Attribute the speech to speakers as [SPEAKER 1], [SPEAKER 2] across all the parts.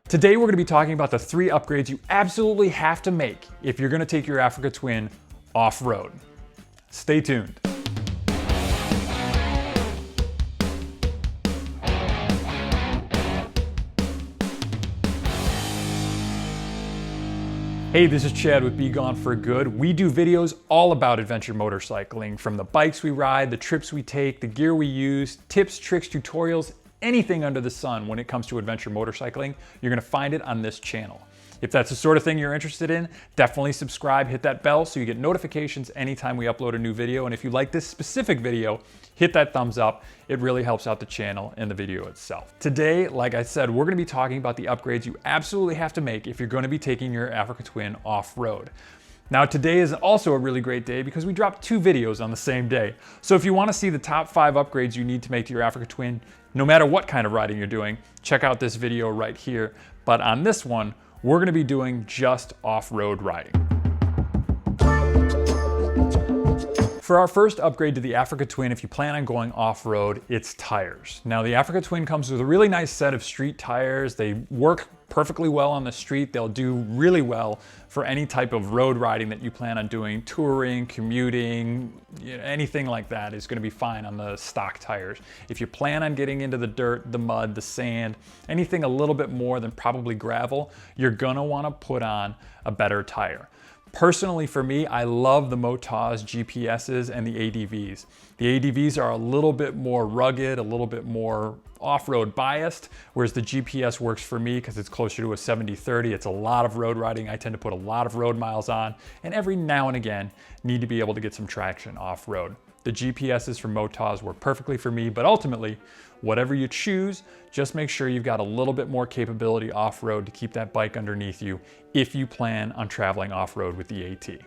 [SPEAKER 1] Today we're going to be talking about the 3 upgrades you absolutely have to make if you're going to take your Africa Twin off-road. Stay tuned. Hey, this is Chad with BeGoneForGood. We do videos all about adventure motorcycling, from the bikes we ride, the trips we take, the gear we use, tips, tricks, tutorials, anything under the sun when it comes to adventure motorcycling. You're gonna find it on this channel. If that's the sort of thing you're interested in, definitely subscribe, hit that bell so you get notifications anytime we upload a new video. And if you like this specific video, hit that thumbs up. It really helps out the channel and the video itself. Today, like I said, we're gonna be talking about the upgrades you absolutely have to make if you're gonna be taking your Africa Twin off-road. Now today is also a really great day because we dropped 2 videos on the same day. So if you wanna see the top 5 upgrades you need to make to your Africa Twin, no matter what kind of riding you're doing, check out this video right here. But on this one, we're gonna be doing just off-road riding. For our first upgrade to the Africa Twin, if you plan on going off-road, it's tires. Now the Africa Twin comes with a really nice set of street tires. They work perfectly well on the street. They'll do really well for any type of road riding that you plan on doing, touring, commuting, anything like that is gonna be fine on the stock tires. If you plan on getting into the dirt, the mud, the sand, anything a little bit more than probably gravel, you're gonna wanna put on a better tire. Personally, for me, I love the Motaz GPSs and the ADVs. The ADVs are a little bit more rugged, a little bit more off-road biased, whereas the GPS works for me because it's closer to a 70-30. It's a lot of road riding. I tend to put a lot of road miles on, and every now and again, need to be able to get some traction off-road. The GPSs from Motaz work perfectly for me, but ultimately, whatever you choose, just make sure you've got a little bit more capability off-road to keep that bike underneath you if you plan on traveling off-road with the AT.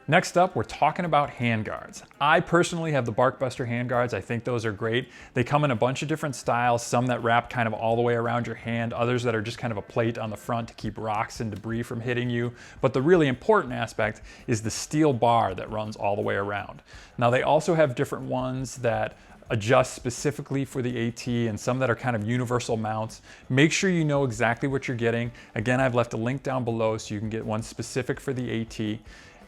[SPEAKER 1] Next up, we're talking about handguards. I personally have the Barkbuster handguards. I think those are great. They come in a bunch of different styles, some that wrap kind of all the way around your hand, others that are just kind of a plate on the front to keep rocks and debris from hitting you. But the really important aspect is the steel bar that runs all the way around. Now they also have different ones that adjust specifically for the AT and some that are kind of universal mounts. Make sure you know exactly what you're getting. Again, I've left a link down below so you can get one specific for the AT.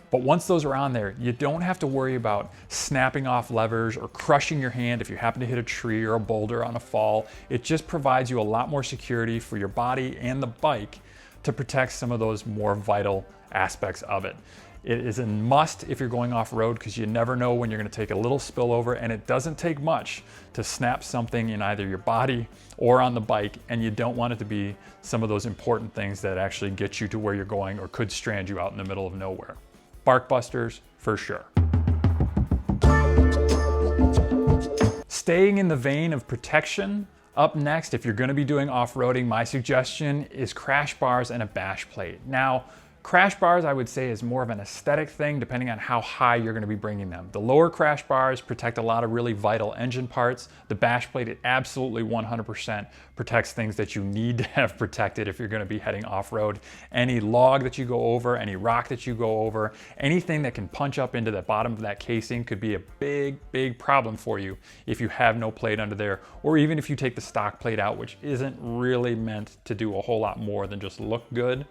[SPEAKER 1] But once those are on there, you don't have to worry about snapping off levers or crushing your hand if you happen to hit a tree or a boulder on a fall. It just provides you a lot more security for your body and the bike to protect some of those more vital aspects of it. It is a must if you're going off-road because you never know when you're going to take a little spillover, and it doesn't take much to snap something in either your body or on the bike, and you don't want it to be some of those important things that actually get you to where you're going or could strand you out in the middle of nowhere. Barkbusters, for sure. Staying in the vein of protection, up next, if you're gonna be doing off-roading, my suggestion is crash bars and a bash plate. Now, crash bars, I would say, is more of an aesthetic thing depending on how high you're gonna be bringing them. The lower crash bars protect a lot of really vital engine parts. The bash plate, it absolutely 100% protects things that you need to have protected if you're gonna be heading off-road. Any log that you go over, any rock that you go over, anything that can punch up into the bottom of that casing could be a big, big problem for you if you have no plate under there, or even if you take the stock plate out, which isn't really meant to do a whole lot more than just look good.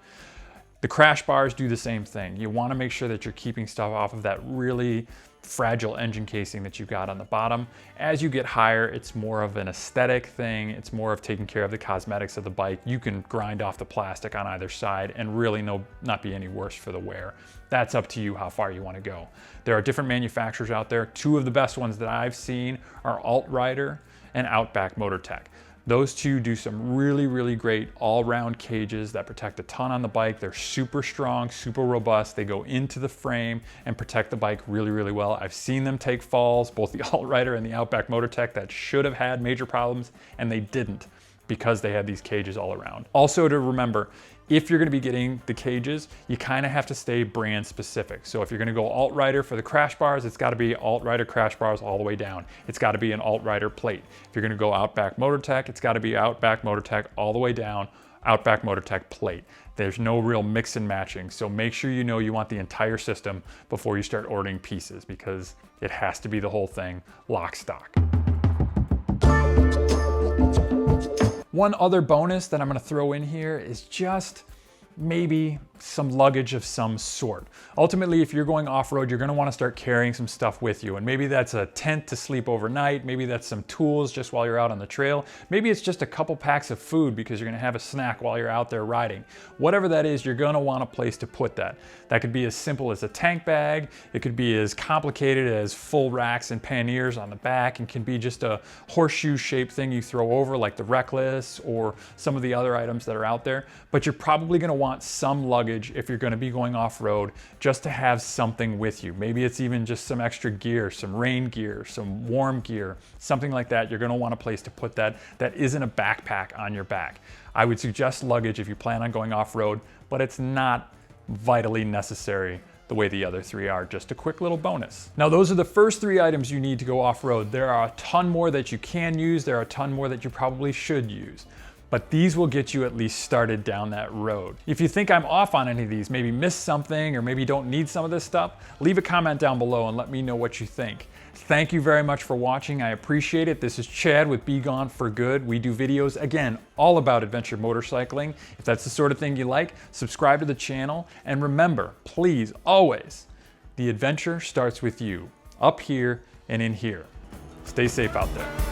[SPEAKER 1] The crash bars do the same thing. You want to make sure that you're keeping stuff off of that really fragile engine casing that you've got on the bottom. As you get higher, it's more of an aesthetic thing. It's more of taking care of the cosmetics of the bike. You can grind off the plastic on either side and really not be any worse for the wear. That's up to you how far you want to go. There are different manufacturers out there. 2 of the best ones that I've seen are Alt-Rider and Outback Motortech. Those 2 do some really, really great all-round cages that protect a ton on the bike. They're super strong, super robust. They go into the frame and protect the bike really, really well. I've seen them take falls, both the Alt-Rider and the Outback Motortech, that should have had major problems, and they didn't because they had these cages all around. Also to remember, if you're gonna be getting the cages, you kind of have to stay brand specific. So if you're gonna go Alt-Rider for the crash bars, it's gotta be Alt-Rider crash bars all the way down. It's gotta be an Alt-Rider plate. If you're gonna go Outback Motortech, it's gotta be Outback Motortech all the way down, Outback Motortech plate. There's no real mix and matching. So make sure you know you want the entire system before you start ordering pieces, because it has to be the whole thing, lock, stock. One other bonus that I'm gonna throw in here is just maybe some luggage of some sort. Ultimately, if you're going off-road, you're gonna wanna start carrying some stuff with you. And maybe that's a tent to sleep overnight. Maybe that's some tools just while you're out on the trail. Maybe it's just a couple packs of food because you're gonna have a snack while you're out there riding. Whatever that is, you're gonna want a place to put that. That could be as simple as a tank bag. It could be as complicated as full racks and panniers on the back, and can be just a horseshoe-shaped thing you throw over like the Reckless or some of the other items that are out there. But you're probably gonna want some luggage if you're going to be going off-road, just to have something with you. Maybe it's even just some extra gear, some rain gear, some warm gear, something like that. You're going to want a place to put that isn't a backpack on your back. I would suggest luggage if you plan on going off-road, but it's not vitally necessary the way the other three are. Just a quick little bonus. Now, those are the first three items you need to go off-road. There are a ton more that you can use. There are a ton more that you probably should use, but these will get you at least started down that road. If you think I'm off on any of these, maybe missed something, or maybe don't need some of this stuff, leave a comment down below and let me know what you think. Thank you very much for watching. I appreciate it. This is Chad with BeGoneForGood. We do videos, again, all about adventure motorcycling. If that's the sort of thing you like, subscribe to the channel. And remember, please, always, the adventure starts with you, up here and in here. Stay safe out there.